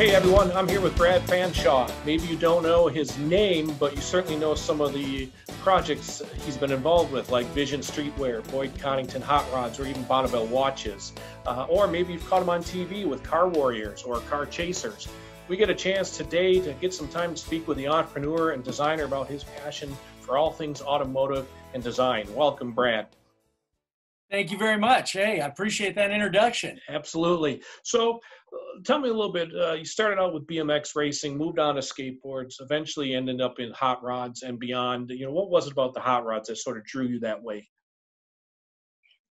Hey everyone, I'm here with Brad Fanshaw. Maybe you don't know his name, but you certainly know some of the projects he's been involved with, like Vision Streetwear, Boyd Coddington Hot Rods, or even Bonneville Watches. Or maybe you've caught him on TV with Car Warriors or Car Chasers. We get a chance today to get some time to speak with the entrepreneur and designer about his passion for all things automotive and design. Welcome, Brad. Thank you very much. Hey, I appreciate that introduction. Absolutely. So tell me a little bit, you started out with BMX racing, moved on to skateboards, eventually ended up in hot rods and beyond. What was it about the hot rods that sort of drew you that way?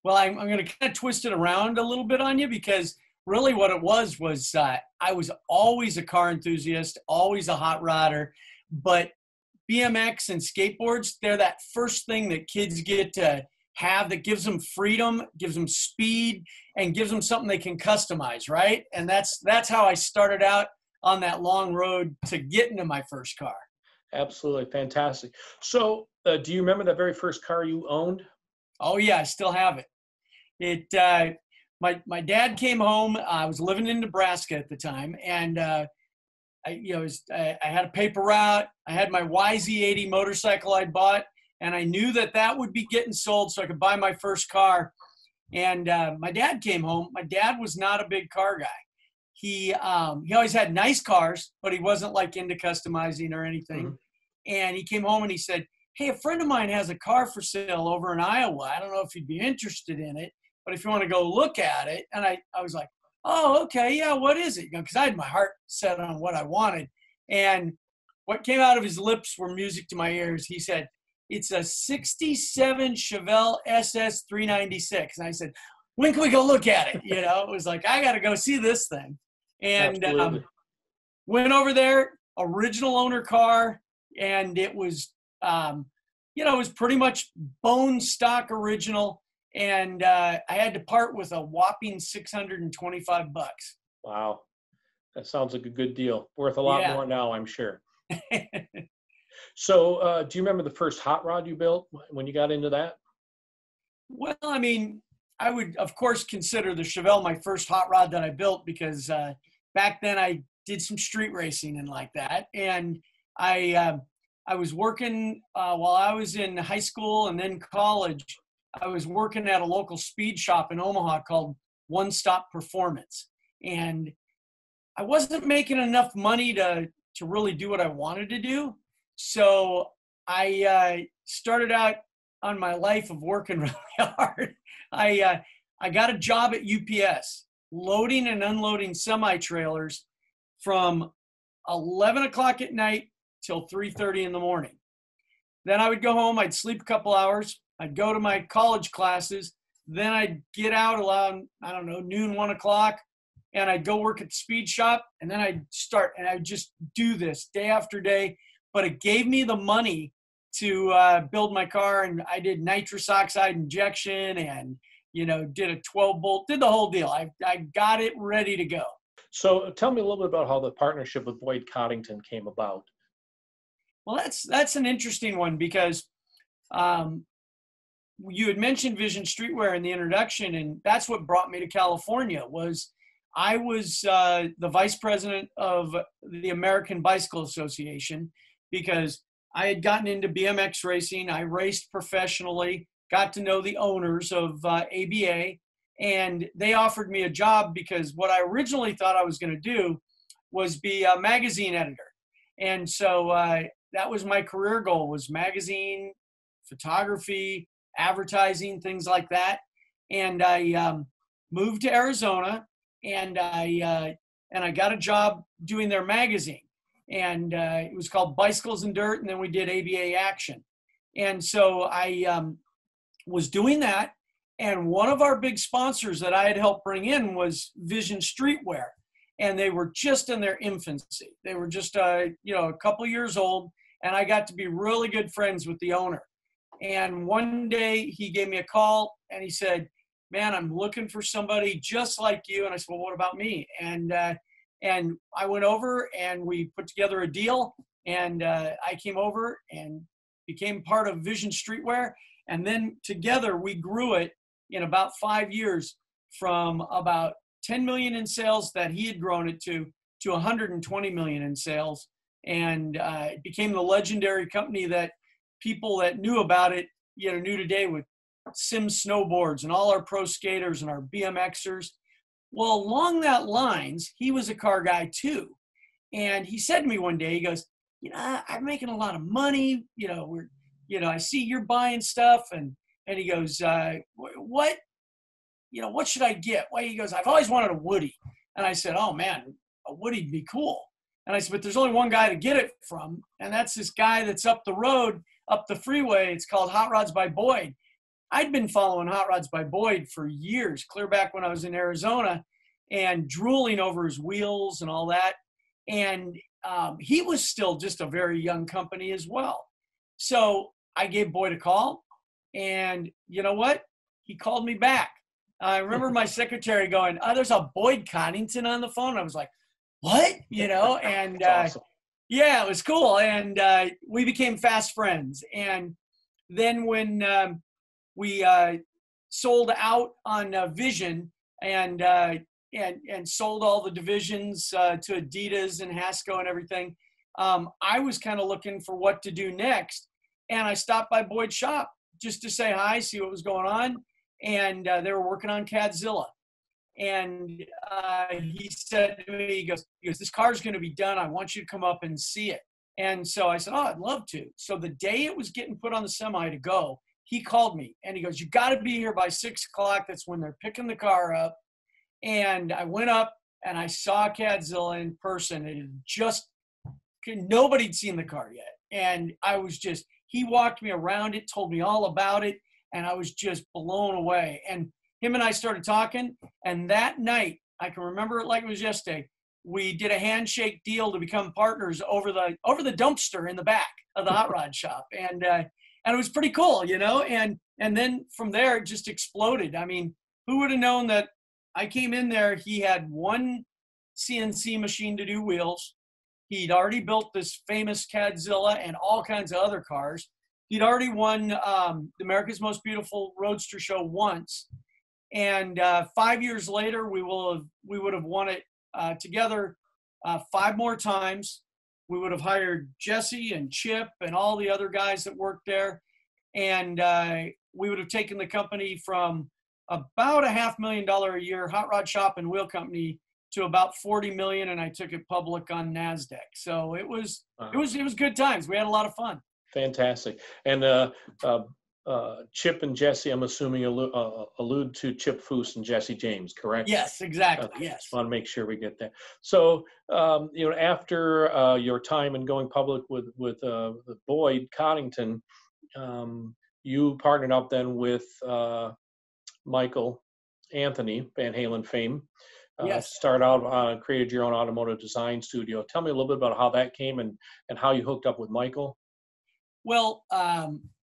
Well, I'm going to kind of twist it around a little bit on you because really what it was I was always a car enthusiast, always a hot rodder, but BMX and skateboards, they're that first thing that kids get to have that gives them freedom, gives them speed, and gives them something they can customize, right? And that's how I started out on that long road to get into my first car. Absolutely. Fantastic. So do you remember the very first car you owned? Oh yeah, I still have it. My dad came home. I was living in Nebraska at the time, and I had a paper route. I had my YZ80 motorcycle I'd bought, and I knew that would be getting sold so I could buy my first car. And my dad came home. My dad was not a big car guy. He always had nice cars, but he wasn't like into customizing or anything. Mm-hmm. And he came home and he said, "Hey, a friend of mine has a car for sale over in Iowa. I don't know if you'd be interested in it, but if you want to go look at it." And I was like, "Oh, okay, yeah, what is it?" Because I had my heart set on what I wanted. And what came out of his lips were music to my ears. He said, "It's a 67 Chevelle SS 396. And I said, "When can we go look at it?" It was like, I got to go see this thing. And went over there, original owner car. And it was, it was pretty much bone stock original. And I had to part with a whopping $625. Wow. That sounds like a good deal. Worth a lot more now, I'm sure. So do you remember the first hot rod you built when you got into that? Well, I mean, I would, of course, consider the Chevelle my first hot rod that I built because back then I did some street racing and like that. And I was working while I was in high school and then college. I was working at a local speed shop in Omaha called One Stop Performance. And I wasn't making enough money to really do what I wanted to do. So I started out on my life of working really hard. I got a job at UPS, loading and unloading semi-trailers from 11 o'clock at night till 3:30 in the morning. Then I would go home, I'd sleep a couple hours, I'd go to my college classes, then I'd get out around, noon, 1 o'clock, and I'd go work at the speed shop, and then I'd start, and I'd just do this day after day. But it gave me the money to build my car, and I did nitrous oxide injection and, did a 12-bolt, did the whole deal. I got it ready to go. So tell me a little bit about how the partnership with Boyd Coddington came about. Well, that's an interesting one because you had mentioned Vision Streetwear in the introduction, and that's what brought me to California. I was the vice president of the American Bicycle Association because I had gotten into BMX racing. I raced professionally, got to know the owners of ABA, and they offered me a job because what I originally thought I was going to do was be a magazine editor. And so that was my career goal, was magazine, photography, advertising, things like that. And I moved to Arizona, and I got a job doing their magazine. And it was called Bicycles and Dirt, and then we did ABA Action. And so I was doing that, and one of our big sponsors that I had helped bring in was Vision Streetwear, and they were just in their infancy. They were just a couple years old, and I got to be really good friends with the owner. And one day he gave me a call, and he said, "Man, I'm looking for somebody just like you." And I said, "Well, what about me?" And I went over and we put together a deal, and I came over and became part of Vision Streetwear. And then together we grew it in about 5 years from about 10 million in sales that he had grown it to to 120 million in sales. And it became the legendary company that people that knew about it, knew today, with Sim snowboards and all our pro skaters and our BMXers. Well, along that lines, he was a car guy too. And he said to me one day, he goes, I'm making a lot of money. I see you're buying stuff. And he goes, what should I get? Well, he goes, I've always wanted a Woody. And I said, oh man, a Woody'd be cool. And I said, but there's only one guy to get it from. And that's this guy that's up the road, up the freeway. It's called Hot Rods by Boyd. I'd been following Hot Rods by Boyd for years, clear back when I was in Arizona, and drooling over his wheels and all that. And he was still just a very young company as well. So I gave Boyd a call, and you know what? He called me back. I remember my secretary going, oh, there's a Boyd Coddington on the phone. I was like, what? And awesome. Yeah, it was cool. And we became fast friends. And then when we sold out on Vision and sold all the divisions to Adidas and Hasco and everything, I was kind of looking for what to do next. And I stopped by Boyd's shop just to say hi, see what was going on. And they were working on Cadzilla. And he said to me, he goes, this car's going to be done. I want you to come up and see it. And so I said, oh, I'd love to. So the day it was getting put on the semi to go, he called me and he goes, you got to be here by 6 o'clock. That's when they're picking the car up. And I went up and I saw Cadzilla in person. It just, nobody'd seen the car yet. And I was just, he walked me around it, told me all about it. And I was just blown away. And him and I started talking. And that night, I can remember it like it was yesterday, we did a handshake deal to become partners over the dumpster in the back of the hot rod shop. And it was pretty cool, and then from there it just exploded. I mean, who would have known that I came in there, he had one CNC machine to do wheels. He'd already built this famous Cadzilla and all kinds of other cars. He'd already won America's Most Beautiful Roadster show once. And 5 years later, we would have won it together 5 more times. We would have hired Jesse and Chip and all the other guys that worked there. And we would have taken the company from about $500,000 a year hot rod shop and wheel company to about 40 million. And I took it public on NASDAQ. So it was good times. We had a lot of fun. Fantastic. And Chip and Jesse, I'm assuming allude to Chip Foose and Jesse James, correct? Yes, exactly. Okay. Yes. Just want to make sure we get that. So, after your time in going public with Boyd Coddington, you partnered up then with Michael Anthony, Van Halen fame. Yes. Start out, created your own automotive design studio. Tell me a little bit about how that came and how you hooked up with Michael. Well,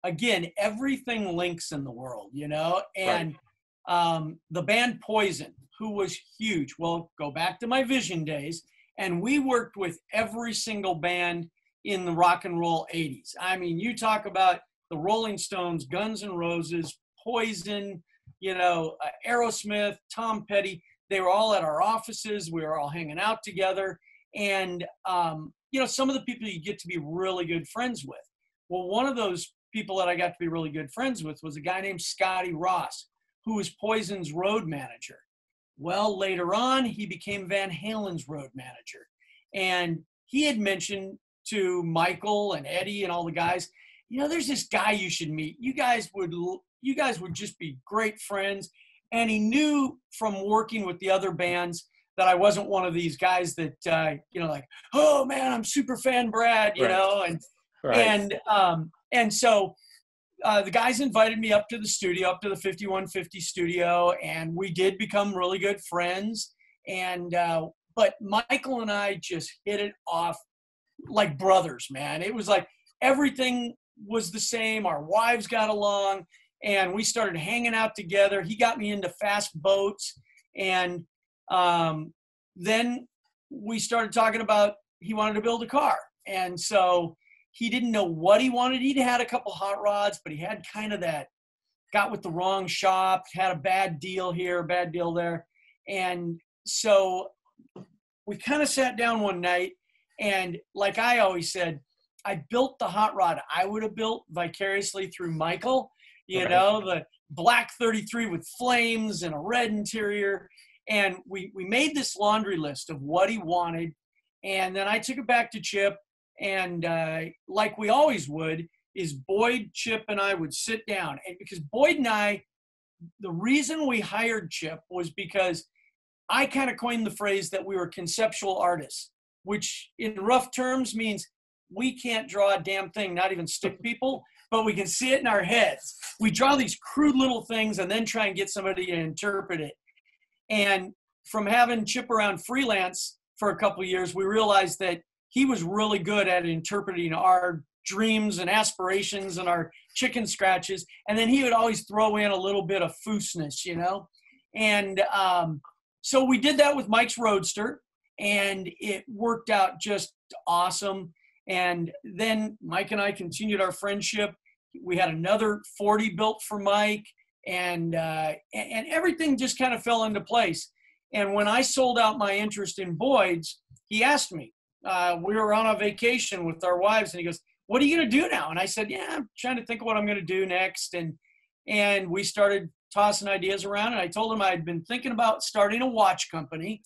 again, everything links in the world, and right. The band Poison, who was huge. Well, go back to my Vision days, and we worked with every single band in the rock and roll 80s. I mean, you talk about the Rolling Stones, Guns N' Roses, Poison, Aerosmith, Tom Petty. They were all at our offices. We were all hanging out together. And, some of the people you get to be really good friends with. Well, one of those people that I got to be really good friends with was a guy named Scotty Ross, who was Poison's road manager. Well, later on, he became Van Halen's road manager. And he had mentioned to Michael and Eddie and all the guys, there's this guy you should meet. You guys would just be great friends. And he knew from working with the other bands that I wasn't one of these guys that, like, oh man, I'm super fan Brad, Right. Right. And so the guys invited me up to the studio, up to the 5150 studio, and we did become really good friends. And but Michael and I just hit it off like brothers, man. It was like everything was the same. Our wives got along, and we started hanging out together. He got me into fast boats, and then we started talking about he wanted to build a car. And so he didn't know what he wanted. He'd had a couple hot rods, but he had kind of that, got with the wrong shop, had a bad deal here, a bad deal there. And so we kind of sat down one night, and like I always said, I built the hot rod I would have built vicariously through Michael, you know, the black 33 with flames and a red interior. And we made this laundry list of what he wanted. And then I took it back to Chip, and like we always would, is Boyd, Chip, and I would sit down. And because Boyd and I, the reason we hired Chip was because I kind of coined the phrase that we were conceptual artists, which in rough terms means we can't draw a damn thing, not even stick people, but we can see it in our heads. We draw these crude little things and then try and get somebody to interpret it. And from having Chip around freelance for a couple of years, we realized that he was really good at interpreting our dreams and aspirations and our chicken scratches. And then he would always throw in a little bit of fooseness, you know? And so we did that with Mike's Roadster, and it worked out just awesome. And then Mike and I continued our friendship. We had another 40 built for Mike, and everything just kind of fell into place. And when I sold out my interest in Boyd's, he asked me, we were on a vacation with our wives, and he goes, "What are you going to do now?" And I said, "Yeah, I'm trying to think of what I'm going to do next." And we started tossing ideas around, and I told him I had been thinking about starting a watch company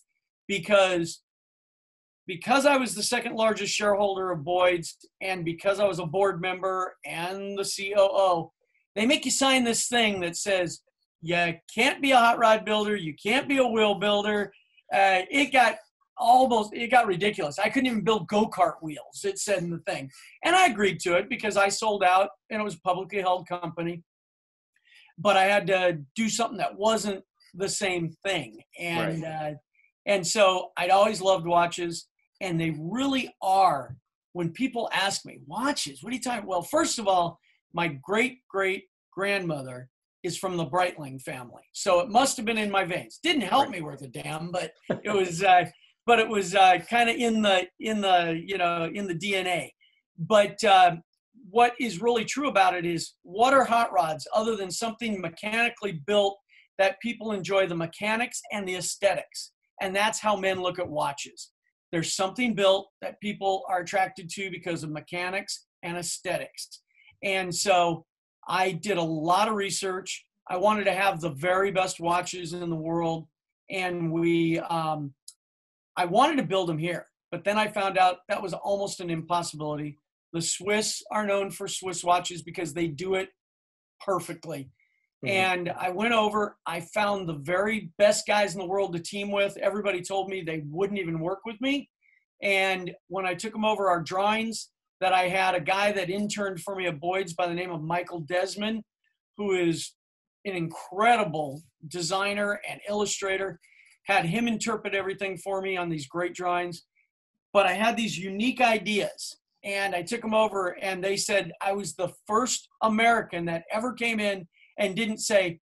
because I was the second largest shareholder of Boyd's, and because I was a board member and the COO, they make you sign this thing that says you can't be a hot rod builder, you can't be a wheel builder. It got ridiculous. I couldn't even build go-kart wheels, it said in the thing. And I agreed to it because I sold out and it was a publicly held company. But I had to do something that wasn't the same thing. And so I'd always loved watches. And they really are, when people ask me, watches, what are you talking about? Well, first of all, my great-great-grandmother is from the Breitling family. So it must have been in my veins. Didn't help me worth a damn, but it was kind of in the DNA. But what is really true about it is, what are hot rods other than something mechanically built that people enjoy the mechanics and the aesthetics? And that's how men look at watches. There's something built that people are attracted to because of mechanics and aesthetics. And so I did a lot of research. I wanted to have the very best watches in the world. And I wanted to build them here, but then I found out that was almost an impossibility. The Swiss are known for Swiss watches because they do it perfectly. Mm-hmm. And I went over, I found the very best guys in the world to team with. Everybody told me they wouldn't even work with me. And when I took them over our drawings, that I had a guy that interned for me at Boyd's by the name of Michael Desmond, who is an incredible designer and illustrator, had him interpret everything for me on these great drawings. But I had these unique ideas, and I took them over, and they said I was the first American that ever came in and didn't say,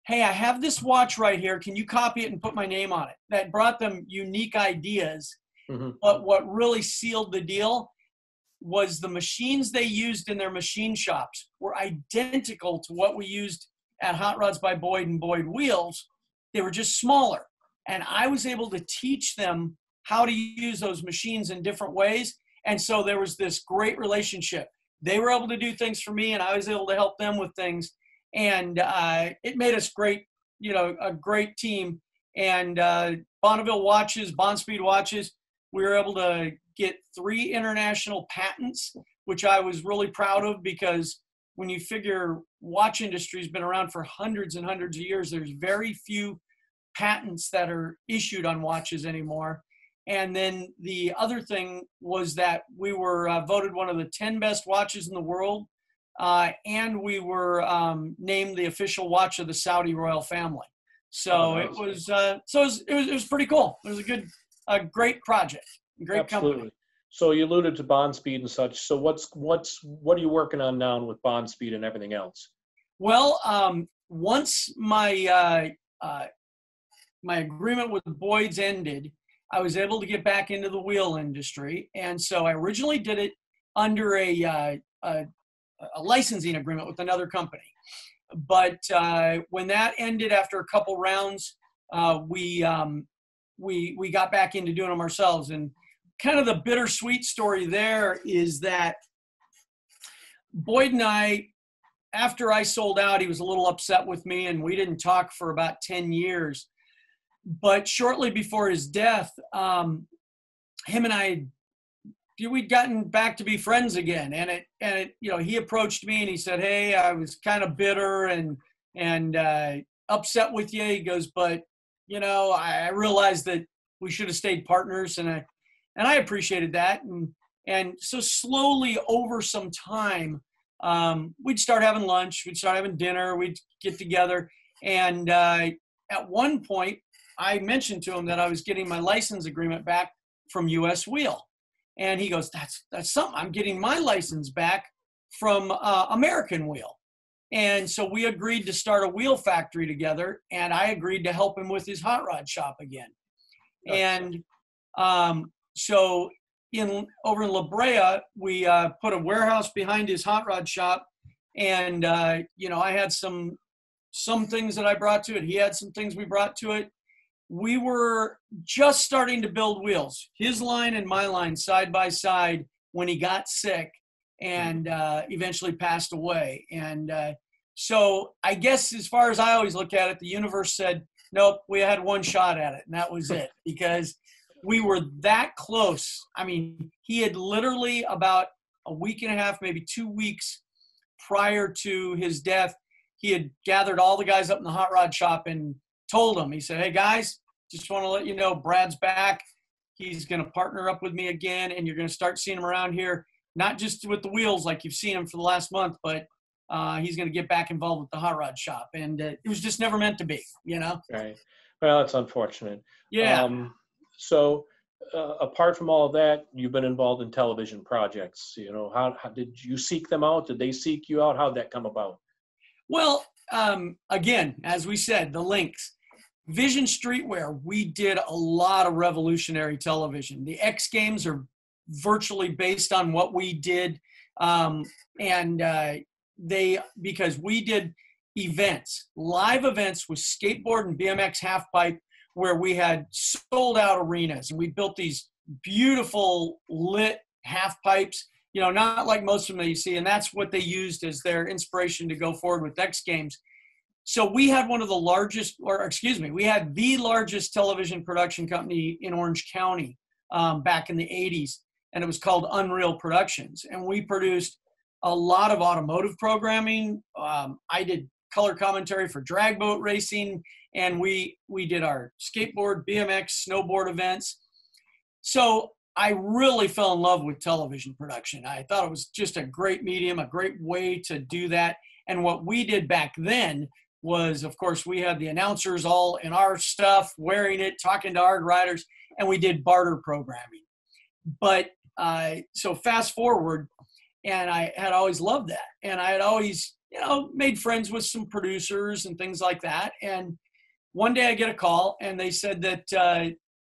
"Hey, I have this watch right here. Can you copy it and put my name on it?" That brought them unique ideas. Mm-hmm. But what really sealed the deal was the machines they used in their machine shops were identical to what we used at Hot Rods by Boyd and Boyd Wheels. They were just smaller. And I was able to teach them how to use those machines in different ways. And so there was this great relationship. They were able to do things for me, and I was able to help them with things. And it made us great, a great team. And Bonneville Watches, Bonspeed Watches, we were able to get 3 international patents, which I was really proud of, because when you figure watch industry has been around for hundreds and hundreds of years, there's very few patents that are issued on watches anymore. And then the other thing was that we were voted one of the 10 best watches in the world. And we were named the official watch of the Saudi royal family. So it was pretty cool. It was a great project, great company. So you alluded to Bonspeed and such. So what are you working on now with Bonspeed and everything else? Well, once my agreement with Boyd's ended, I was able to get back into the wheel industry. And so I originally did it under a licensing agreement with another company. But when that ended after a couple rounds, we we got back into doing them ourselves. And kind of the bittersweet story there is that Boyd and I, after I sold out, he was a little upset with me, and we didn't talk for about 10 years. But shortly before his death, him and I, we'd gotten back to be friends again. And it, you know, he approached me and he said, "Hey, I was kind of bitter and upset with you." He goes, "But, you know, I realized that we should have stayed partners." And I appreciated that. And so slowly over some time, we'd start having lunch, we'd start having dinner, we'd get together. And at one point, I mentioned to him that I was getting my license agreement back from US Wheel. And he goes, that's something. I'm getting my license back from American Wheel. And so we agreed to start a wheel factory together, and I agreed to help him with his hot rod shop again. And so over in La Brea, we put a warehouse behind his hot rod shop. And, you know, I had some things that I brought to it. He had some things we brought to it. We were just starting to build wheels, his line and my line side by side, when he got sick and eventually passed away. And so I guess, as far as I always look at it, the universe said, nope, we had one shot at it, and that was it, because we were that close. I mean, he had literally about a week and a half, maybe 2 weeks prior to his death, he had gathered all the guys up in the hot rod shop and told them, he said, "Hey guys, just want to let you know, Brad's back. He's going to partner up with me again, and you're going to start seeing him around here, not just with the wheels like you've seen him for the last month, but he's going to get back involved with the hot rod shop." And it was just never meant to be, you know? Right. Well, that's unfortunate. Yeah. So apart from all of that, you've been involved in television projects. You know, how did you seek them out? Did they seek you out? How'd that come about? Well, again, as we said, the links. Vision Streetwear, we did a lot of revolutionary television. The X Games are virtually based on what we did. Because we did events, live events with skateboard and BMX half pipe, where we had sold out arenas, and we built these beautiful lit half pipes, you know, not like most of them that you see. And that's what they used as their inspiration to go forward with X Games. So we had we had the largest television production company in Orange County back in the 80s, and it was called Unreal Productions. And we produced a lot of automotive programming. I did color commentary for drag boat racing, and we did our skateboard, BMX, snowboard events. So I really fell in love with television production. I thought it was just a great medium, a great way to do that. And what we did back then was, of course, we had the announcers all in our stuff, wearing it, talking to our riders, and we did barter programming. But so fast forward, and I had always loved that. And I had always, you know, made friends with some producers and things like that. And one day I get a call, and they said that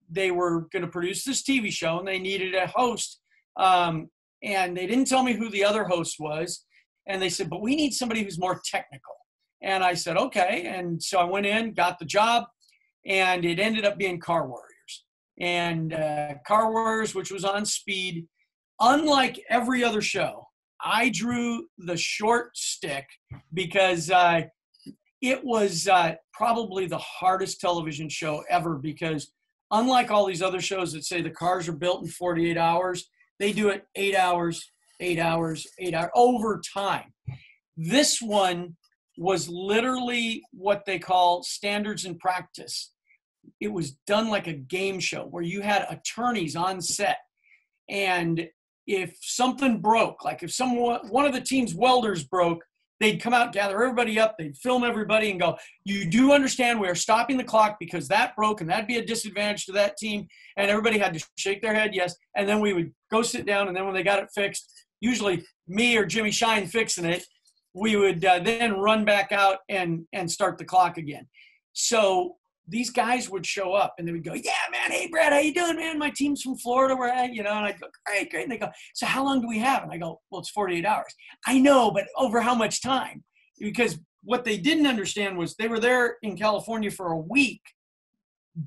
they were going to produce this TV show, and they needed a host. And they didn't tell me who the other host was. And they said, "But we need somebody who's more technical." And I said, okay. And so I went in, got the job, and it ended up being Car Warriors. And Car Warriors, which was on Speed, unlike every other show, I drew the short stick because it was probably the hardest television show ever, because unlike all these other shows that say the cars are built in 48 hours, they do it 8 hours, 8 hours, 8 hours, over time. This one was literally what they call standards and practice. It was done like a game show where you had attorneys on set. And if something broke, like if one of the team's welders broke, they'd come out, gather everybody up, they'd film everybody and go, "You do understand we are stopping the clock because that broke and that'd be a disadvantage to that team." And everybody had to shake their head, yes. And then we would go sit down, and then when they got it fixed, usually me or Jimmy Shine fixing it, we would then run back out and start the clock again. So these guys would show up, and they would go, "Yeah, man, hey, Brad, how you doing, man? My team's from Florida, where I, you know," and I'd go, "Great, great." And they go, "So how long do we have?" And I go, "Well, it's 48 hours. "I know, but over how much time?" Because what they didn't understand was they were there in California for a week,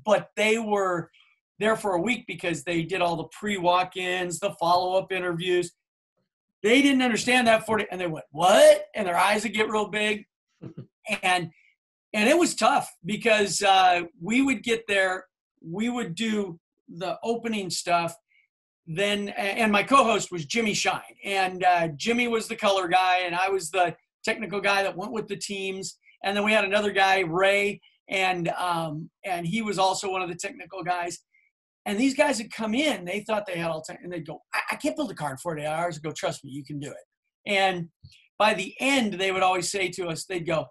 but they were there for a week because they did all the pre-walk-ins, the follow-up interviews. They didn't understand that 40, and they went, what? And their eyes would get real big. And it was tough because we would get there, we would do the opening stuff. Then, and my co-host was Jimmy Shine, and Jimmy was the color guy, and I was the technical guy that went with the teams. And then we had another guy, Ray, and he was also one of the technical guys. And these guys would come in, they thought they had all time, and they'd go, I can't build a car in 48 hours. I'd go, trust me, you can do it. And by the end, they would always say to us, they'd go,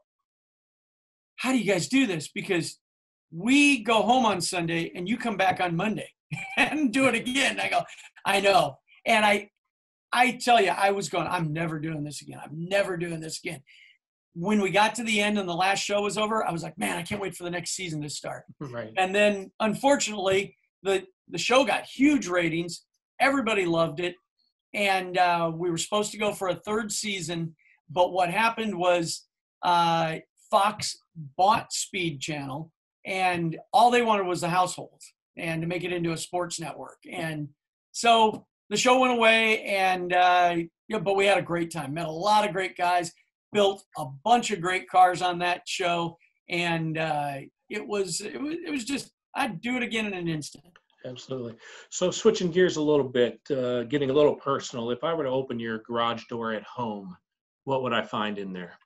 how do you guys do this? Because we go home on Sunday and you come back on Monday and do it again. I go, I know. And I tell you, I was going, I'm never doing this again. I'm never doing this again. When we got to the end and the last show was over, I was like, man, I can't wait for the next season to start. Right. And then unfortunately, the show got huge ratings. Everybody loved it. And we were supposed to go for a third season. But what happened was Fox bought Speed Channel, and all they wanted was the households and to make it into a sports network. And so the show went away, and but we had a great time. Met a lot of great guys, built a bunch of great cars on that show, and it was just, I'd do it again in an instant. Absolutely. So switching gears a little bit, getting a little personal, if I were to open your garage door at home, what would I find in there?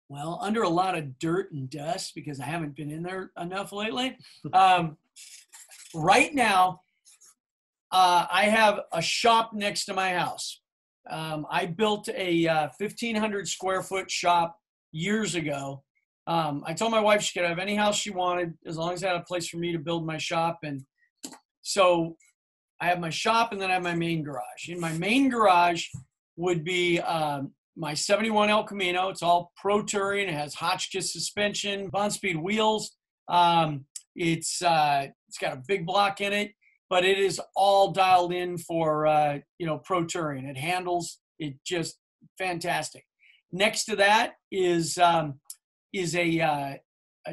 Well, under a lot of dirt and dust, because I haven't been in there enough lately. Right now, I have a shop next to my house. I built a 1,500 square foot shop years ago. I told my wife she could have any house she wanted as long as I had a place for me to build my shop. And so I have my shop, and then I have my main garage. In my main garage would be my 71 El Camino. It's all Pro Touring. It has Hotchkiss suspension, Bonspeed wheels. It's got a big block in it, but it is all dialed in for Pro Touring. It handles it just fantastic. Next to that is a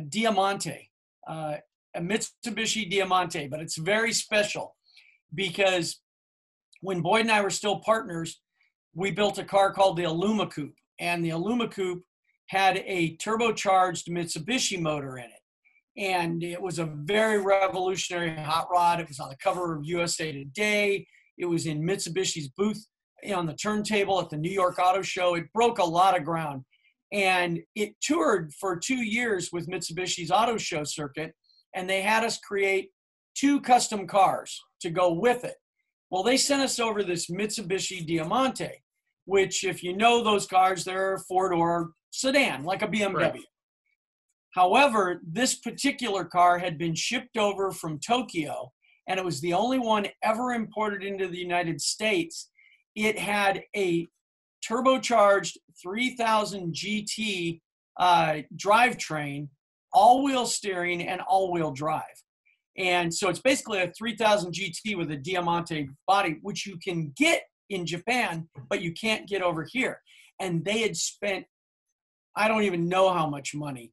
Diamante, a Mitsubishi Diamante, but it's very special because when Boyd and I were still partners, we built a car called the Aluma Coupe, and the Aluma Coupe had a turbocharged Mitsubishi motor in it. And it was a very revolutionary hot rod. It was on the cover of USA Today. It was in Mitsubishi's booth on the turntable at the New York Auto Show. It broke a lot of ground. And it toured for 2 years with Mitsubishi's auto show circuit, and they had us create 2 custom cars to go with it. Well, they sent us over this Mitsubishi Diamante, which, if you know those cars, they're a 4-door sedan, like a BMW. Right. However, this particular car had been shipped over from Tokyo, and it was the only one ever imported into the United States. It had a turbocharged 3000 GT drivetrain, all-wheel steering, and all-wheel drive. And so it's basically a 3000 GT with a Diamante body, which you can get in Japan, but you can't get over here. And they had spent, I don't even know how much money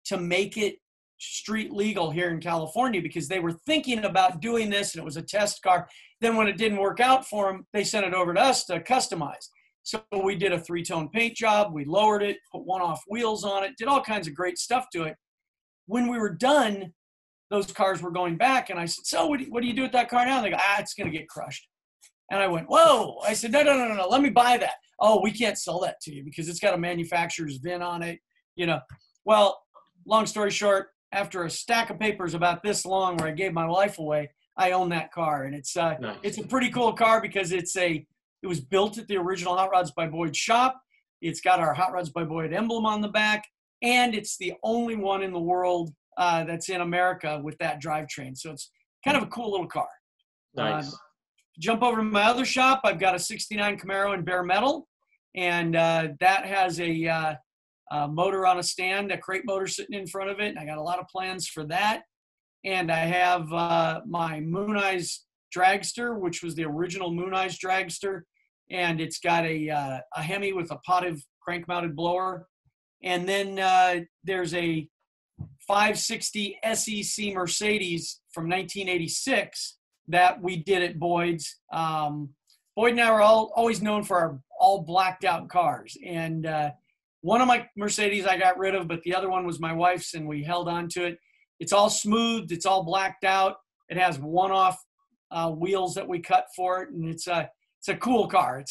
to make it street legal here in California, because they were thinking about doing this, and it was a test car. Then when it didn't work out for them, they sent it over to us to customize. So we did a 3-tone paint job. We lowered it, put one-off wheels on it, did all kinds of great stuff to it. When we were done, those cars were going back, and I said, so what do you do with that car now? And they go, it's going to get crushed. And I went, whoa. I said, no, let me buy that. Oh, we can't sell that to you because it's got a manufacturer's VIN on it. Well, long story short, after a stack of papers about this long where I gave my life away, I own that car. And it's nice. It's a pretty cool car because it was built at the original Hot Rods by Boyd shop. It's got our Hot Rods by Boyd emblem on the back, and it's the only one in the world that's in America with that drivetrain. So it's kind of a cool little car. Nice. Jump over to my other shop. I've got a 69 Camaro in bare metal, and that has a motor on a stand, a crate motor sitting in front of it. And I got a lot of plans for that. And I have my Moon Eyes dragster, which was the original Moon Eyes dragster. And it's got a Hemi with a potted crank-mounted blower. And then there's a 560 SEC Mercedes from 1986 that we did at Boyd's. Boyd and I were always known for our all blacked out cars. And one of my Mercedes I got rid of, but the other one was my wife's, and we held on to it. It's all smoothed. It's all blacked out. It has one-off wheels that we cut for it, and it's a cool car.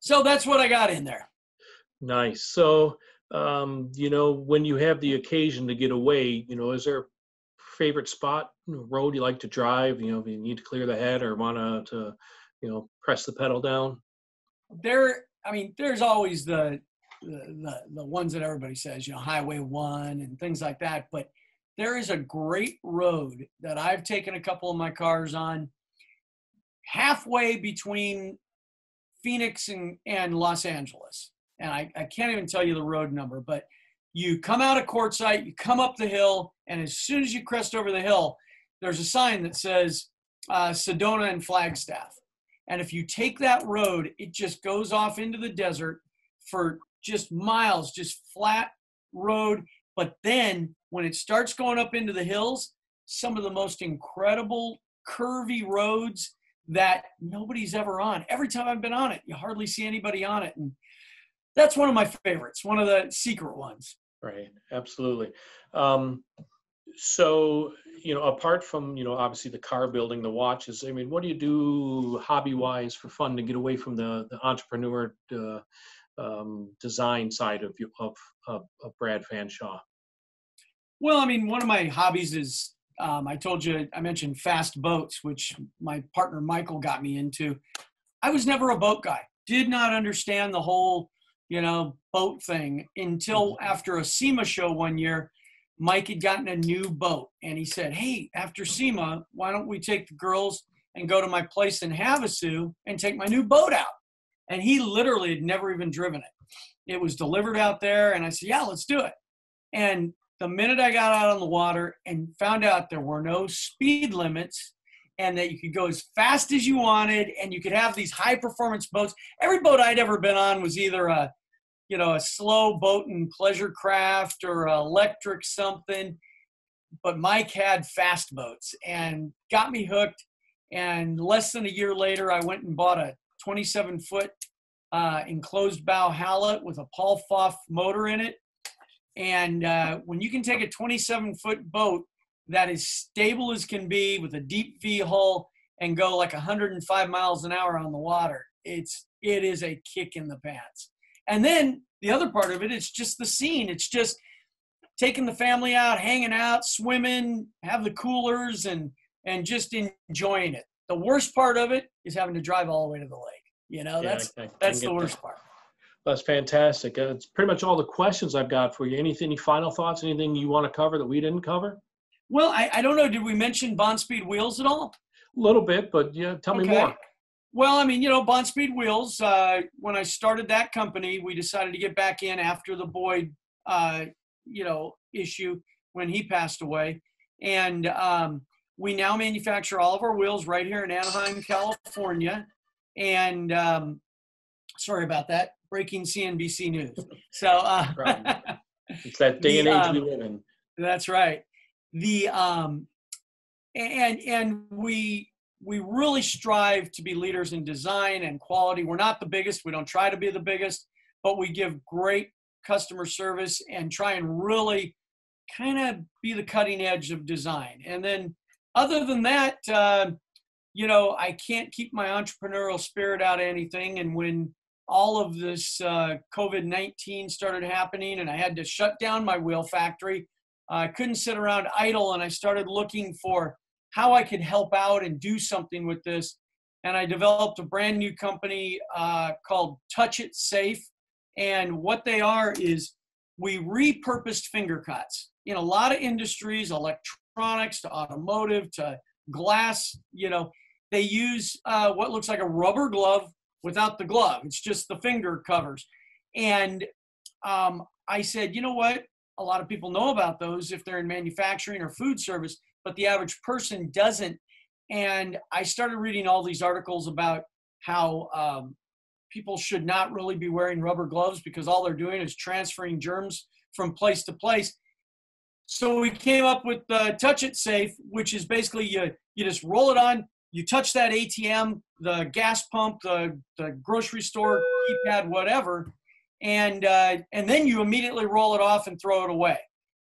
So that's what I got in there. Nice. So, when you have the occasion to get away, is there a favorite spot, road you like to drive? If you need to clear the head or want to press the pedal down? There's always the ones that everybody says, Highway 1 and things like that. But there is a great road that I've taken a couple of my cars on halfway between Phoenix and Los Angeles. And I can't even tell you the road number, but you come out of Quartzsite, you come up the hill, and as soon as you crest over the hill, there's a sign that says Sedona and Flagstaff. And if you take that road, it just goes off into the desert for just miles, just flat road. But then when it starts going up into the hills, some of the most incredible curvy roads that nobody's ever on. Every time I've been on it, you hardly see anybody on it. And that's one of my favorites, one of the secret ones. Right. Absolutely. So, apart from, obviously the car building, the watches, what do you do hobby-wise for fun to get away from the entrepreneur design side of Brad Fanshaw? Well, one of my hobbies is, I mentioned fast boats, which my partner Michael got me into. I was never a boat guy. Did not understand the whole, boat thing until after a SEMA show one year. Mike had gotten a new boat, and he said, "Hey, after SEMA, why don't we take the girls and go to my place in Havasu and take my new boat out?" And he literally had never even driven it. It was delivered out there, and I said, "Yeah, let's do it." And the minute I got out on the water and found out there were no speed limits and that you could go as fast as you wanted and you could have these high-performance boats. Every boat I'd ever been on was either a slow boat and pleasure craft or electric something. But Mike had fast boats and got me hooked. And less than a year later, I went and bought a 27-foot enclosed bow Hallett with a Paul Foff motor in it. And when you can take a 27-foot boat that is stable as can be with a deep V hull and go like 105 miles an hour on the water, it is a kick in the pants. And then the other part of it, it's just the scene. It's just taking the family out, hanging out, swimming, have the coolers, and just enjoying it. The worst part of it is having to drive all the way to the lake. That's the worst part. That's fantastic. It's pretty much all the questions I've got for you. Any final thoughts? Anything you want to cover that we didn't cover? Well, I don't know. Did we mention Bonspeed Wheels at all? A little bit, but tell me more. Well, Bonspeed Wheels, when I started that company, we decided to get back in after the Boyd, issue when he passed away. And we now manufacture all of our wheels right here in Anaheim, California. And sorry about that. Breaking CNBC news. So it's that day and age we live in. That's right. And we really strive to be leaders in design and quality. We're not the biggest. We don't try to be the biggest, but we give great customer service and try and really kind of be the cutting edge of design. And then other than that, I can't keep my entrepreneurial spirit out of anything. And when all of this COVID-19 started happening and I had to shut down my wheel factory, I couldn't sit around idle, and I started looking for how I could help out and do something with this. And I developed a brand new company called Touch It Safe. And what they are is we repurposed finger cuts. In a lot of industries, electronics to automotive to glass, they use what looks like a rubber glove without the glove. It's just the finger covers. And I said, you know what? A lot of people know about those if they're in manufacturing or food service, but the average person doesn't. And I started reading all these articles about how people should not really be wearing rubber gloves because all they're doing is transferring germs from place to place. So we came up with Touch It Safe, which is basically you just roll it on, you touch that ATM, the gas pump, the grocery store keypad, whatever, and then you immediately roll it off and throw it away.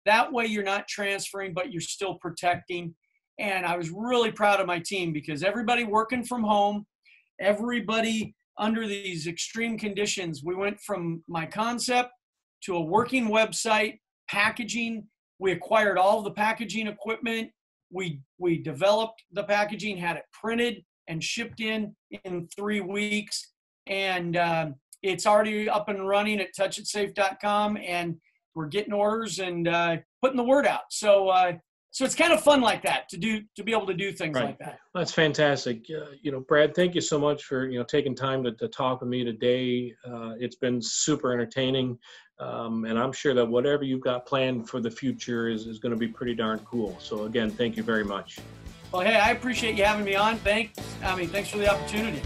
That way you're not transferring, but you're still protecting. And I was really proud of my team because everybody working from home, everybody under these extreme conditions, we went from my concept to a working website, packaging. We acquired all of the packaging equipment. We developed the packaging, had it printed and shipped in 3 weeks. And it's already up and running at touchitsafe.com, and we're getting orders and putting the word out. So it's kind of fun like that to be able to do things like that. That's fantastic. Brad, thank you so much for taking time to talk with me today. It's been super entertaining, and I'm sure that whatever you've got planned for the future is going to be pretty darn cool. So again, thank you very much. Well, hey, I appreciate you having me on. Thanks for the opportunity.